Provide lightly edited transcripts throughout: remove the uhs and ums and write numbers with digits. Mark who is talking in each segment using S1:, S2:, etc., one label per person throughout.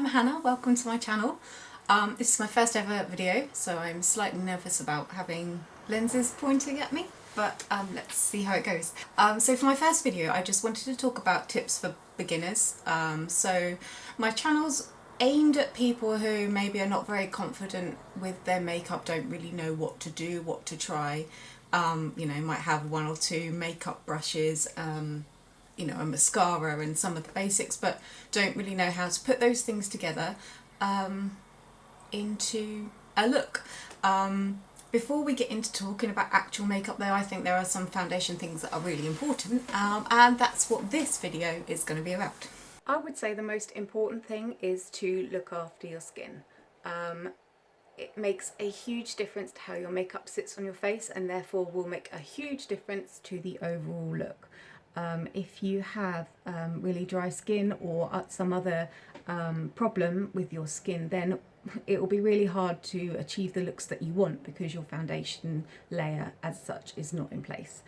S1: I'm Hannah, welcome to my channel. This is my first ever video, so I'm slightly nervous about having lenses pointing at me, but let's see how it goes. So for my first video I just wanted to talk about tips for beginners. So my channel's aimed at people who maybe are not very confident with their makeup, don't really know what to do, what to try, might have one or two makeup brushes, a mascara and some of the basics, but don't really know how to put those things together into a look. Before we get into talking about actual makeup though, I think there are some foundation things that are really important, and that's what this video is going to be about. I would say the most important thing is to look after your skin. It makes a huge difference to how your makeup sits on your face, and therefore will make a huge difference to the overall look. If you have really dry skin or some other problem with your skin, then it will be really hard to achieve the looks that you want because your foundation layer as such is not in place.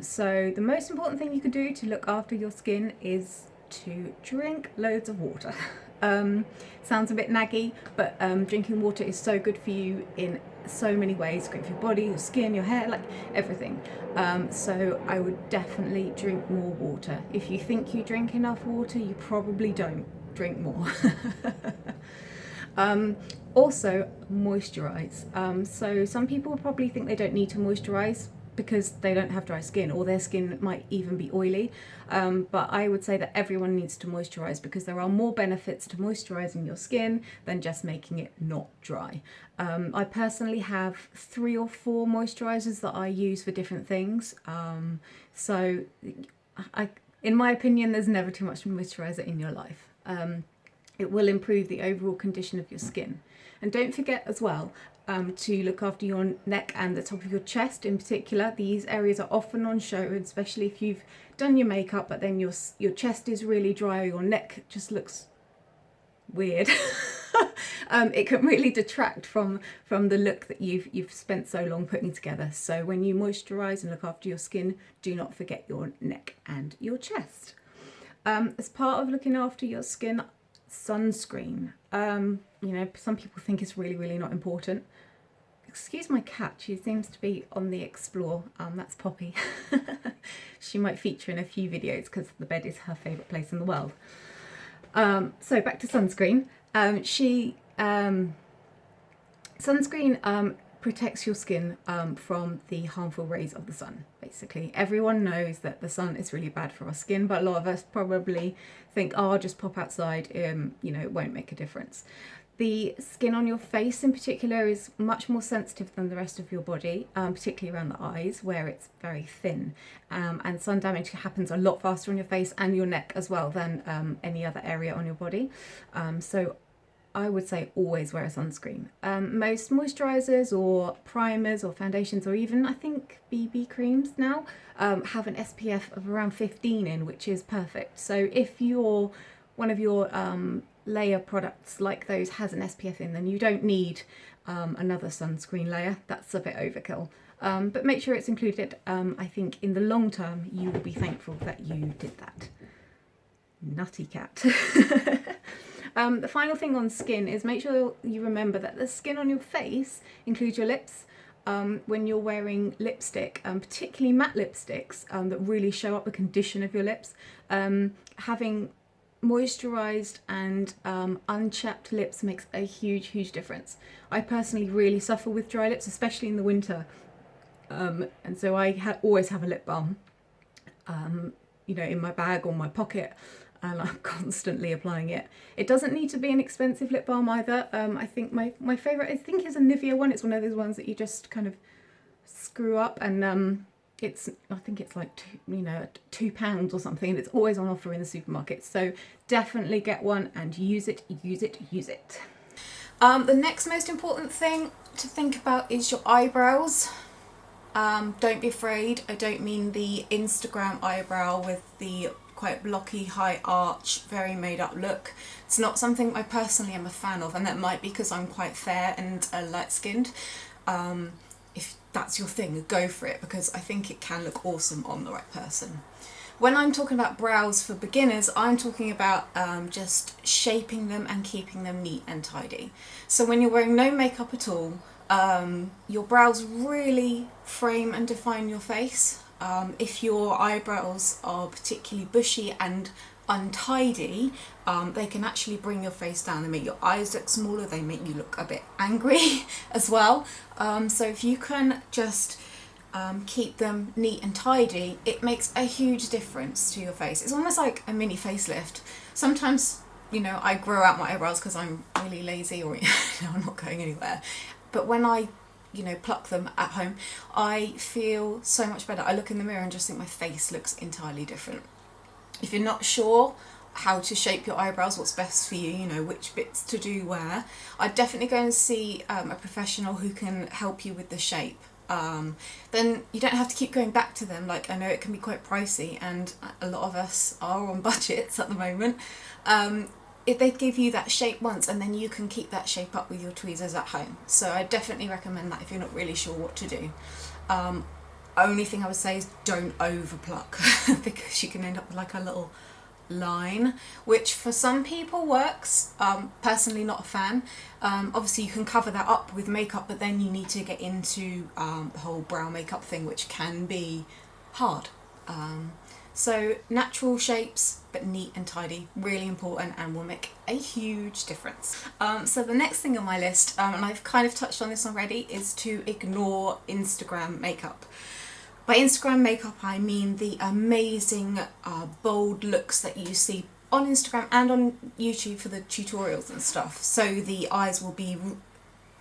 S1: So the most important thing you can do to look after your skin is to drink loads of water. Sounds a bit naggy, but drinking water is so good for you in so many ways. Great for your body, your skin, your hair, like everything. So I would definitely drink more water. If you think you drink enough water, you probably don't. Drink more. Also moisturize. So some people probably think they don't need to moisturize because they don't have dry skin, or their skin might even be oily, but I would say that everyone needs to moisturize because there are more benefits to moisturizing your skin than just making it not dry. I personally have 3 or 4 moisturizers that I use for different things, so in my opinion there's never too much moisturizer in your life. It will improve the overall condition of your skin. And don't forget as well to look after your neck and the top of your chest in particular. These areas are often on show, especially if you've done your makeup but then your chest is really dry or your neck just looks weird. It can really detract from the look that you've spent so long putting together. So when you moisturize and look after your skin, do not forget your neck and your chest. As part of looking after your skin, sunscreen. Some people think it's really not important. Excuse my cat, she seems to be on the explore. That's Poppy. She might feature in a few videos because the bed is her favourite place in the world. So back to sunscreen. Sunscreen protects your skin from the harmful rays of the sun, basically. Everyone knows that the sun is really bad for our skin, but a lot of us probably think, oh, I'll just pop outside, it won't make a difference. The skin on your face in particular is much more sensitive than the rest of your body, particularly around the eyes where it's very thin, and sun damage happens a lot faster on your face and your neck as well than any other area on your body. So I would say always wear a sunscreen. Most moisturizers or primers or foundations, or even I think BB creams now, have an SPF of around 15 in, which is perfect. So if one of your layer products like those has an SPF in, then you don't need another sunscreen layer. That's a bit overkill. But make sure it's included. I think in the long term you will be thankful that you did that. Nutty cat. The final thing on skin is make sure you remember that the skin on your face includes your lips. When you're wearing lipstick, particularly matte lipsticks that really show up the condition of your lips, having moisturized and unchapped lips makes a huge difference. I personally really suffer with dry lips, especially in the winter, and so I always have a lip balm in my bag or my pocket, and I'm constantly applying it. It doesn't need to be an expensive lip balm either. I think my favourite, is a Nivea one. It's one of those ones that you just kind of screw up, and I think it's like £2 or something, and it's always on offer in the supermarket. So definitely get one and use it. The next most important thing to think about is your eyebrows. Don't be afraid. I don't mean the Instagram eyebrow with the quite blocky, high arch, very made up look. It's not something I personally am a fan of, and that might be because I'm quite fair and light skinned. If that's your thing, go for it, because I think it can look awesome on the right person. When I'm talking about brows for beginners, I'm talking about just shaping them and keeping them neat and tidy. So when you're wearing no makeup at all, your brows really frame and define your face. If your eyebrows are particularly bushy and untidy, they can actually bring your face down. They make your eyes look smaller, they make you look a bit angry as well. So if you can just keep them neat and tidy, it makes a huge difference to your face. It's almost like a mini facelift. Sometimes, you know, I grow out my eyebrows because I'm really lazy or I'm not going anywhere. But when I, you know, pluck them at home, I feel so much better. I look in the mirror and just think my face looks entirely different. If you're not sure how to shape your eyebrows, what's best for you, you know, which bits to do where, I'd definitely go and see a professional who can help you with the shape. Then you don't have to keep going back to them. Like, I know it can be quite pricey and a lot of us are on budgets at the moment. If they give you that shape once, and then you can keep that shape up with your tweezers at home. So I definitely recommend that if you're not really sure what to do. Only thing I would say is don't over pluck because you can end up with like a little line, which for some people works. Personally not a fan. Obviously you can cover that up with makeup, but then you need to get into the whole brow makeup thing, which can be hard. So natural shapes, but neat and tidy, really important and will make a huge difference. So the next thing on my list, and I've kind of touched on this already, is to ignore Instagram makeup. By Instagram makeup, I mean the amazing bold looks that you see on Instagram and on YouTube for the tutorials and stuff. So the eyes will be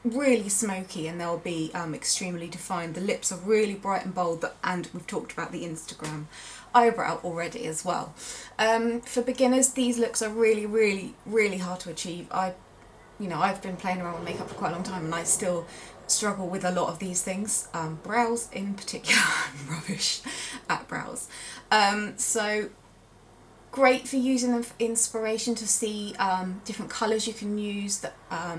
S1: really smoky and they'll be extremely defined. The lips are really bright and bold, and we've talked about the Instagram eyebrow already as well. For beginners, these looks are really hard to achieve. I've been playing around with makeup for quite a long time and I still struggle with a lot of these things. Brows in particular, I'm rubbish at brows. So great for using them for inspiration, to see different colours you can use that,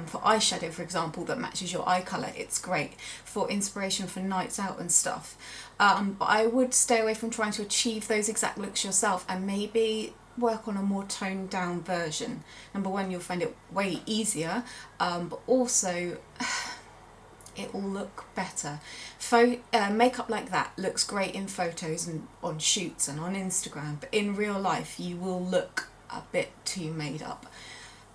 S1: for eyeshadow for example, that matches your eye colour. It's great for inspiration for nights out and stuff. But I would stay away from trying to achieve those exact looks yourself and maybe work on a more toned down version. Number one, you'll find it way easier, but also it will look better. Makeup like that looks great in photos and on shoots and on Instagram, but in real life you will look a bit too made up.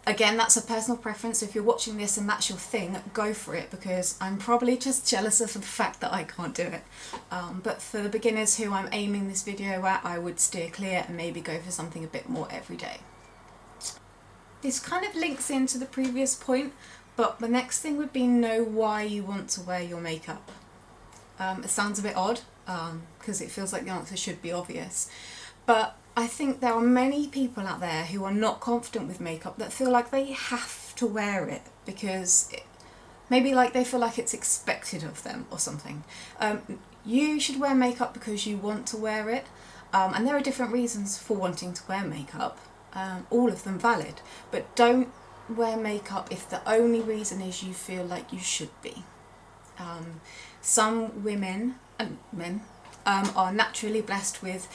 S1: Again, that's a personal preference. If you're watching this and that's your thing, go for it, because I'm probably just jealous of the fact that I can't do it. But for the beginners who I'm aiming this video at, I would steer clear and maybe go for something a bit more everyday. This kind of links into the previous point, but the next thing would be know why you want to wear your makeup. It sounds a bit odd, because it feels like the answer should be obvious, but I think there are many people out there who are not confident with makeup that feel like they have to wear it because maybe like they feel like it's expected of them or something. You should wear makeup because you want to wear it, and there are different reasons for wanting to wear makeup, all of them valid, but don't wear makeup if the only reason is you feel like you should be. Some women and men are naturally blessed with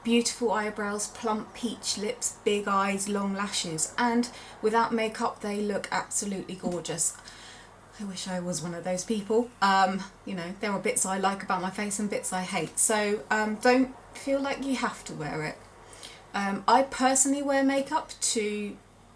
S1: beautiful eyebrows, plump peach lips, big eyes, long lashes, and without makeup they look absolutely gorgeous. I wish I was one of those people. You know, there are bits I like about my face and bits I hate, so don't feel like you have to wear it. I personally wear makeup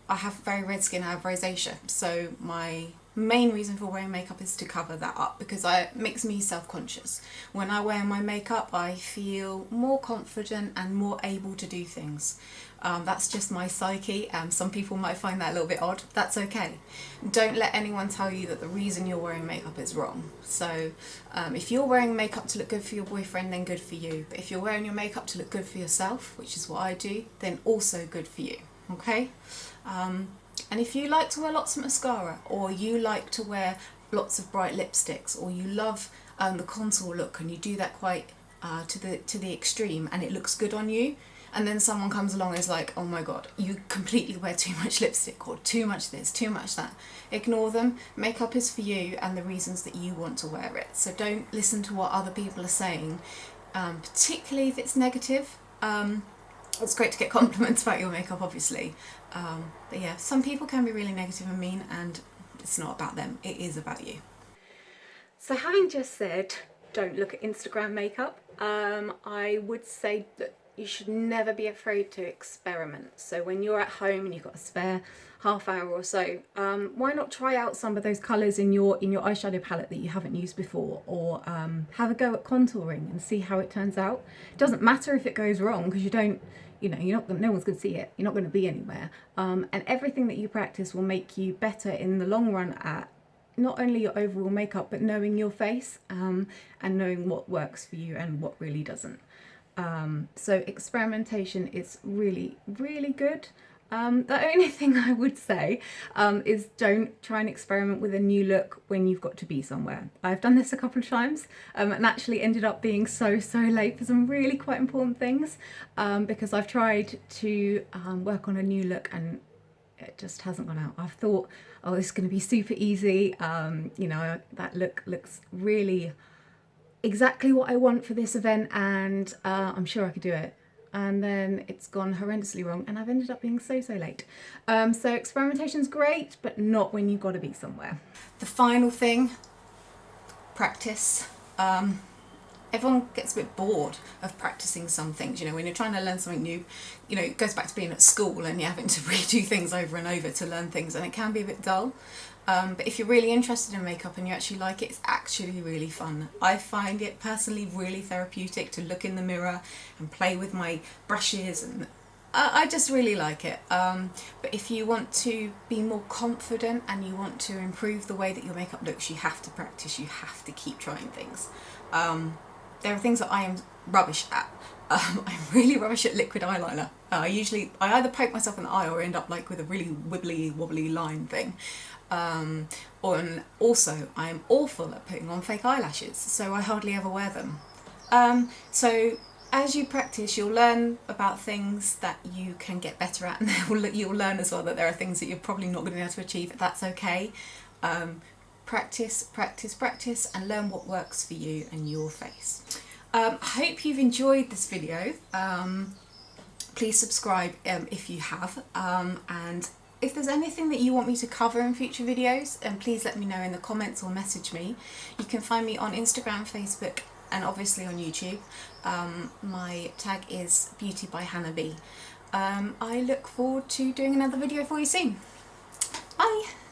S1: I have very red skin, I have rosacea, so my main reason for wearing makeup is to cover that up, because it makes me self-conscious. When I wear my makeup I feel more confident and more able to do things. That's just my psyche. Some people might find that a little bit odd. That's okay. Don't let anyone tell you that the reason you're wearing makeup is wrong. So if you're wearing makeup to look good for your boyfriend, then good for you. But if you're wearing your makeup to look good for yourself, which is what I do, then also good for you. Okay? And if you like to wear lots of mascara, or you like to wear lots of bright lipsticks, or you love the contour look and you do that quite to the extreme and it looks good on you, and then someone comes along and is like, oh my god, you completely wear too much lipstick, or too much this, too much that, ignore them. Makeup is for you and the reasons that you want to wear it. So don't listen to what other people are saying, particularly if it's negative. It's great to get compliments about your makeup, obviously. But yeah, some people can be really negative and mean, and it's not about them, it is about you. So having just said, don't look at Instagram makeup, I would say that you should never be afraid to experiment. So when you're at home and you've got a spare half hour or so, why not try out some of those colours in your eyeshadow palette that you haven't used before, or have a go at contouring and see how it turns out. It doesn't matter if it goes wrong, because no one's going to see it, you're not going to be anywhere, and everything that you practice will make you better in the long run at not only your overall makeup, but knowing your face, and knowing what works for you and what really doesn't. So experimentation is really, really good. The only thing I would say is don't try and experiment with a new look when you've got to be somewhere. I've done this a couple of times, and actually ended up being so late for some really quite important things, because I've tried to work on a new look and it just hasn't gone out. I've thought, oh, this is going to be super easy. That look looks really exactly what I want for this event, and I'm sure I could do it. And then it's gone horrendously wrong, and I've ended up being so late. So experimentation's great, but not when you've got to be somewhere. The final thing, practice. Everyone gets a bit bored of practicing some things. When you're trying to learn something new, it goes back to being at school and you're having to redo things over and over to learn things, and it can be a bit dull. But if you're really interested in makeup and you actually like it, it's actually really fun. I find it personally really therapeutic to look in the mirror and play with my brushes, and I just really like it. But if you want to be more confident and you want to improve the way that your makeup looks, you have to practice, you have to keep trying things. There are things that I am rubbish at. I'm really rubbish at liquid eyeliner. I either poke myself in the eye or end up like with a really wibbly wobbly line thing. Also, I am awful at putting on fake eyelashes, so I hardly ever wear them. So as you practice, you'll learn about things that you can get better at, and you'll learn as well that there are things that you're probably not going to be able to achieve. That's okay. Practice, and learn what works for you and your face. I hope you've enjoyed this video. Please subscribe if you have, and if there's anything that you want me to cover in future videos, please let me know in the comments or message me. You can find me on Instagram, Facebook, and obviously on YouTube. My tag is Beauty by Hannah B. I look forward to doing another video for you soon. Bye!